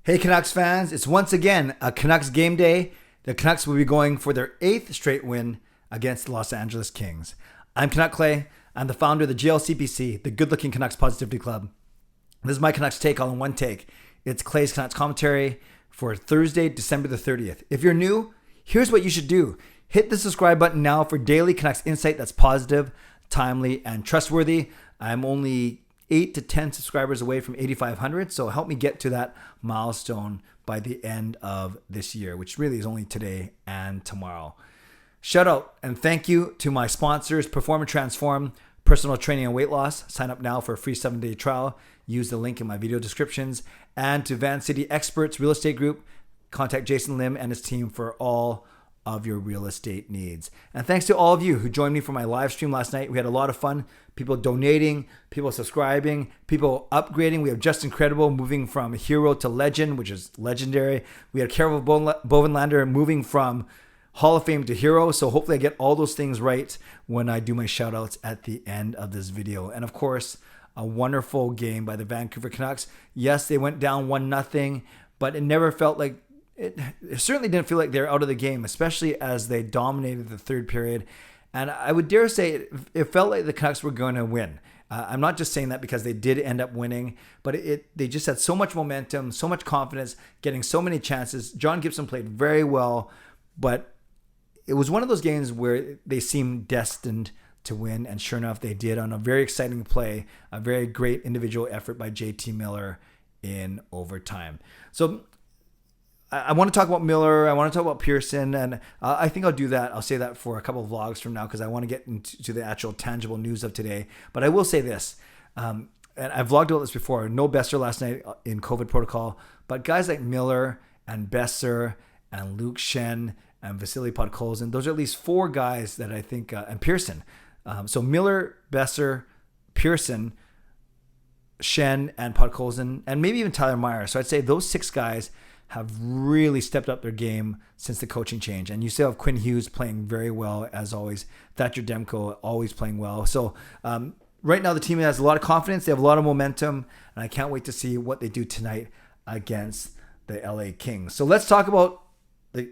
Hey Canucks fans, it's once again a Canucks game day. The Canucks will be going for their 8th straight win against the Los Angeles Kings. I'm Canuck Clay. I'm the founder of the GLCPC, the Good Looking Canucks Positivity Club. This is my Canucks take all in one take. It's Clay's Canucks commentary for Thursday, December the 30th. If you're new, here's what you should do. Hit the subscribe button now for daily Canucks insight that's positive, timely, and trustworthy. I'm only 8 to 10 subscribers away from 8,500, so help me get to that milestone by the end of this year, which really is only today and tomorrow. Shout out and thank you to my sponsors, Perform and Transform, Personal Training and Weight Loss. Sign up now for a free 7-day trial. Use the link in my video descriptions. And to Van City Experts Real Estate Group, contact Jason Lim and his team for all of your real estate needs. And thanks to all of you who joined me for my live stream last night. We had a lot of fun. People donating, people subscribing, people upgrading. We have Justin Credible moving from hero to legend, which is legendary. We had Carol Bovenlander moving from Hall of Fame to hero. So hopefully I get all those things right when I do my shout outs at the end of this video. And of course, a wonderful game by the Vancouver Canucks. Yes, they went down 1-0, but it never felt like it certainly didn't feel like they're out of the game, especially as they dominated the third period. And I would dare say it felt like the Canucks were going to win. I'm not just saying that because they did end up winning, but they just had so much momentum, so much confidence, getting so many chances. John Gibson played very well, but it was one of those games where they seemed destined to win. And sure enough, they did on a very exciting play, a very great individual effort by JT Miller in overtime. So I want to talk about Miller. I want to talk about Pearson, and I think I'll do that. I'll say that for a couple of vlogs from now because I want to get into the actual tangible news of today. But I will say this, and I've vlogged about this before. No Besser last night in COVID protocol, but guys like Miller and Besser and Luke Shen and Vasily Podkolzin, those are at least 4 guys that I think, and Pearson. So Miller, Besser, Pearson, Shen, and Podkolzin, and maybe even Tyler Meyer. So I'd say those 6 guys have really stepped up their game since the coaching change. And you still have Quinn Hughes playing very well, as always. Thatcher Demko always playing well. So right now the team has a lot of confidence. They have a lot of momentum. And I can't wait to see what they do tonight against the LA Kings. So let's talk about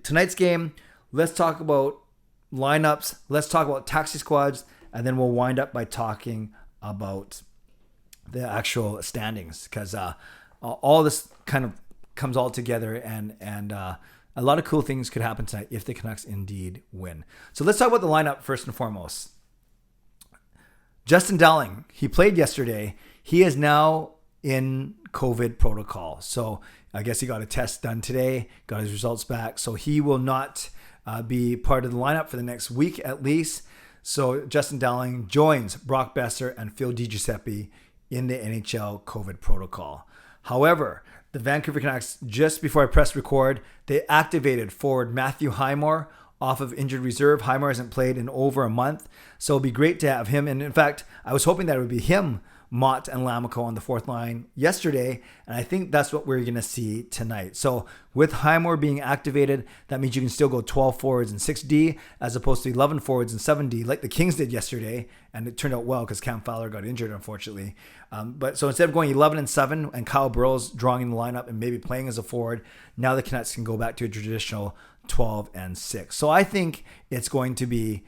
tonight's game. Let's talk about lineups. Let's talk about taxi squads. And then we'll wind up by talking about the actual standings. Because all this kind of comes all together, and a lot of cool things could happen tonight if the Canucks indeed win. So let's talk about the lineup first and foremost. Justin Dowling, he played yesterday. He is now in COVID protocol. So I guess he got a test done today, got his results back. So he will not be part of the lineup for the next week at least. So Justin Dowling joins Brock Besser and Phil DiGiuseppe in the NHL COVID protocol. However, the Vancouver Canucks, just before I pressed record, they activated forward Matthew Highmore off of injured reserve. Highmore hasn't played in over a month, so it'd be great to have him. And in fact, I was hoping that it would be him, Mott, and Lammikko on the 4th line yesterday, and I think that's what we're going to see tonight. So with Highmore being activated, that means you can still go 12 forwards and 6D as opposed to 11 forwards and 7D like the Kings did yesterday, and it turned out well because Cam Fowler got injured, unfortunately. But so instead of going 11 and 7 and Kyle Burroughs drawing in the lineup and maybe playing as a forward, now the Canucks can go back to a traditional 12 and 6. So I think it's going to be,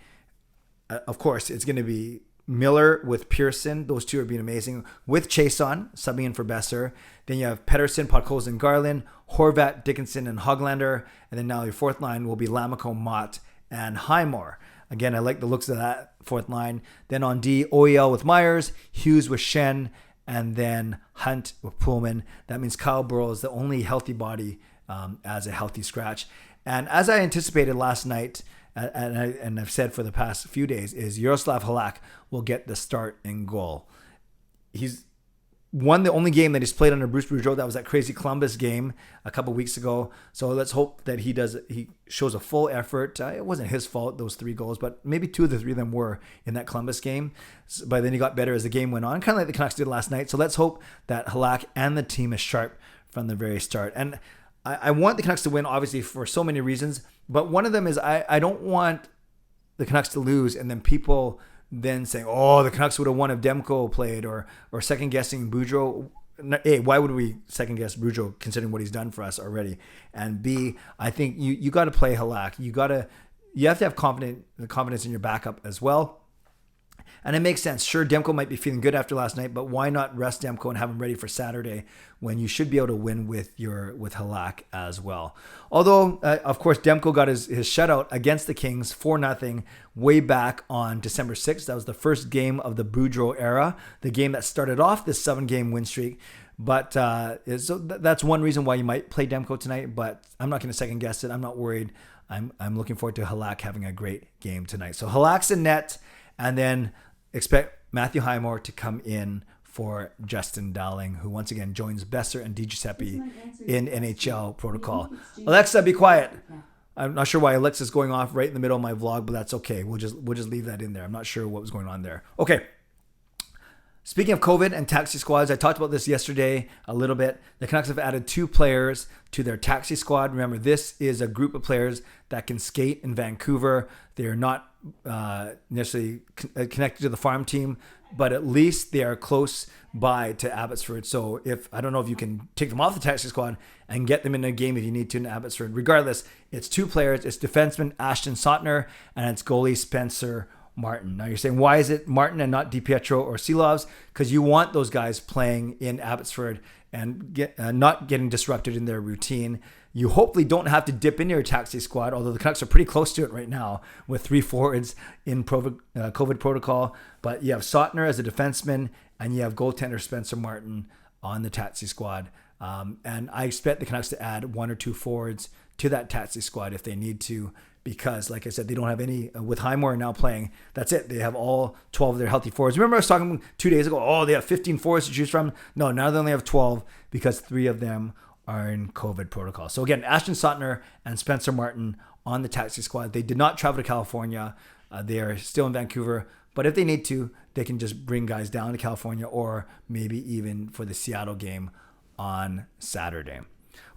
of course, it's going to be Miller with Pearson. Those two are being amazing. With Chason subbing in for Besser. Then you have Pettersson, Podkolzin, Garland, Horvat, Dickinson, and Hoglander. And then now your 4th line will be Lammikko, Mott, and Highmore. Again, I like the looks of that 4th line. Then on D, OEL with Myers, Hughes with Shen, and then Hunt with Pullman. That means Kyle Burrows, the only healthy body as a healthy scratch. And as I anticipated last night, and I've said for the past few days, is Jaroslav Halak will get the start in goal. He's won the only game that he's played under Bruce Boudreau. That was that crazy Columbus game a couple weeks ago. So let's hope that he shows a full effort. It wasn't his fault, those 3 goals, but maybe 2 of the 3 of them were in that Columbus game. But then he got better as the game went on, kind of like the Canucks did last night. So let's hope that Halak and the team is sharp from the very start. And I want the Canucks to win, obviously, for so many reasons. But one of them is I don't want the Canucks to lose and then people then saying, oh, the Canucks would have won if Demko played or second-guessing Boudreau. A, why would we second guess Boudreau considering what he's done for us already? And B, I think you got to play Halak. You have to have confidence in your backup as well. And it makes sense. Sure, Demko might be feeling good after last night, but why not rest Demko and have him ready for Saturday when you should be able to win with Halak as well? Although, of course, Demko got his shutout against the Kings 4-0 way back on December 6th. That was the first game of the Boudreau era, the game that started off this 7-game win streak. But so that's one reason why you might play Demko tonight, but I'm not going to second guess it. I'm not worried. I'm looking forward to Halak having a great game tonight. So Halak's in net, and then expect Matthew Highmore to come in for Justin Dowling, who once again joins Besser and DiGiuseppe in NHL protocol. Alexa, be quiet. I'm not sure why Alexa's going off right in the middle of my vlog, but that's okay. We'll just leave that in there. I'm not sure what was going on there. Okay. Speaking of COVID and taxi squads, I talked about this yesterday a little bit. The Canucks have added 2 players to their taxi squad. Remember, this is a group of players that can skate in Vancouver. They are not necessarily connected to the farm team, but at least they are close by to Abbotsford. So I don't know if you can take them off the taxi squad and get them in a game if you need to in Abbotsford. Regardless, it's 2 players. It's defenseman Ashton Sautner and it's goalie Spencer Martin. Now you're saying, why is it Martin and not DiPietro or Silovs? Because you want those guys playing in Abbotsford and not getting disrupted in their routine. You hopefully don't have to dip into your taxi squad, although the Canucks are pretty close to it right now with 3 forwards in COVID protocol. But you have Sautner as a defenseman and you have goaltender Spencer Martin on the taxi squad. And I expect the Canucks to add 1 or 2 forwards to that taxi squad if they need to, because, like I said, they don't have any, with Highmore now playing, that's it. They have all 12 of their healthy forwards. Remember I was talking 2 days ago, they have 15 forwards to choose from? No, now they only have 12 because 3 of them are in COVID protocol. So again, Ashton Sautner and Spencer Martin on the taxi squad. They did not travel to California. They are still in Vancouver. But if they need to, they can just bring guys down to California or maybe even for the Seattle game on Saturday.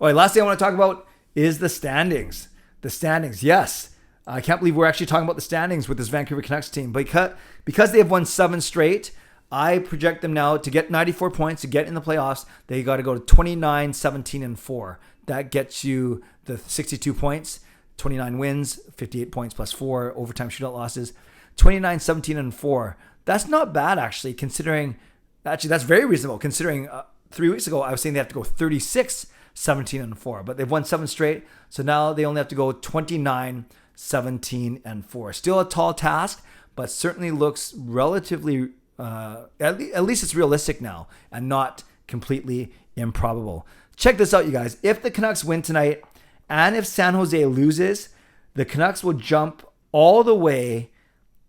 All right, last thing I want to talk about is the standings. The standings, yes. I can't believe we're actually talking about the standings with this Vancouver Canucks team. Because they have won 7 straight, I project them now to get 94 points to get in the playoffs. They got to go to 29, 17, and 4. That gets you the 62 points, 29 wins, 58 points plus 4 overtime shootout losses, 29, 17, and 4. That's not bad, actually, considering, actually, that's very reasonable, considering 3 weeks ago, I was saying they have to go 36, 17, and 4. But they've won 7 straight, so now they only have to go 29, 17, and 4. Still a tall task, but certainly looks relatively at least it's realistic now and not completely improbable. Check this out, you guys. If the Canucks win tonight and if San Jose loses, the Canucks will jump all the way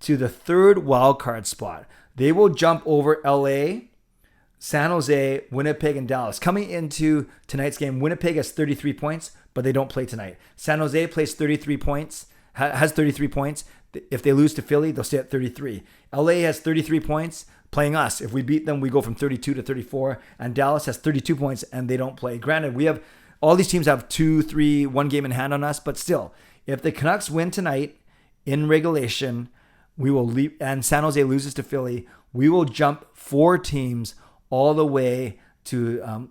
to the 3rd wildcard spot. They will jump over LA, San Jose, Winnipeg, and Dallas. Coming into tonight's game, Winnipeg has 33 points, but they don't play tonight. San Jose plays 33 points, has 33 points. If they lose to Philly, they'll stay at 33. LA has 33 points, playing us. If we beat them, we go from 32 to 34. And Dallas has 32 points, and they don't play. Granted, we have all these teams have 2, 3, 1 game in hand on us, but still, if the Canucks win tonight in regulation, we will leave, and San Jose loses to Philly, we will jump 4 teams all the way to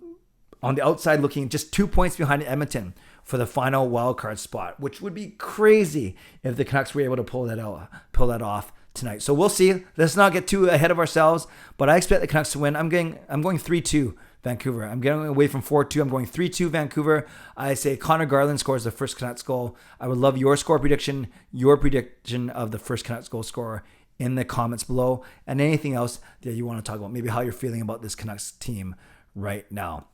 on the outside looking just 2 points behind Edmonton for the final wildcard spot, which would be crazy if the Canucks were able to pull that off tonight. So we'll see. Let's not get too ahead of ourselves, but I expect the Canucks to win. I'm going 3-2 Vancouver. I'm getting away from 4-2. I'm going 3-2 Vancouver. I say Connor Garland scores the first Canucks goal. I would love your score prediction, your prediction of the first Canucks goal scorer in the comments below, and anything else that you want to talk about, maybe how you're feeling about this Canucks team right now.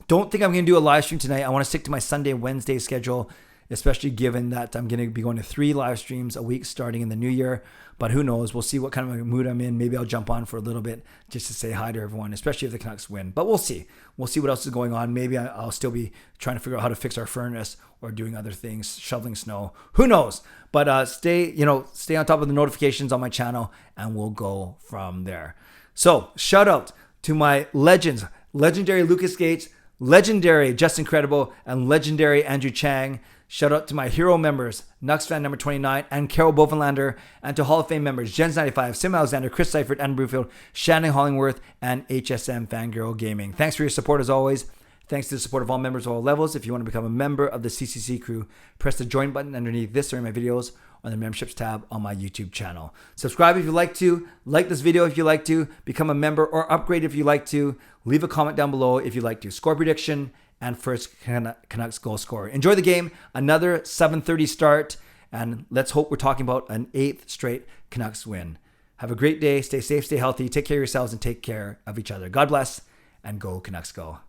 Don't think I'm going to do a live stream tonight. I want to stick to my Sunday, Wednesday schedule, especially given that I'm going to be going to 3 live streams a week starting in the new year. But who knows? We'll see what kind of a mood I'm in. Maybe I'll jump on for a little bit just to say hi to everyone, especially if the Canucks win. But we'll see. We'll see what else is going on. Maybe I'll still be trying to figure out how to fix our furnace or doing other things, shoveling snow. Who knows? But stay on top of the notifications on my channel, and we'll go from there. So shout out to my legends, legendary Lucas Gates, legendary Justin Credible, and legendary Andrew Chang. Shout out to my hero members, Nux fan number 29, and Carol Bovenlander, and to Hall of Fame members, Jens95, Sim Alexander, Chris Seifert, Anna Brewfield, Shannon Hollingworth, and HSM Fangirl Gaming. Thanks for your support as always. Thanks to the support of all members of all levels. If you want to become a member of the CCC Crew, press the join button underneath this or in my videos on the memberships tab on my YouTube channel. Subscribe if you like to, like this video if you like to, become a member or upgrade if you like to, leave a comment down below if you like to. Score prediction and first Canucks goal scorer. Enjoy the game. Another 7:30 start, and let's hope we're talking about an 8th straight Canucks win. Have a great day. Stay safe, stay healthy, take care of yourselves, and take care of each other. God bless, and go Canucks go.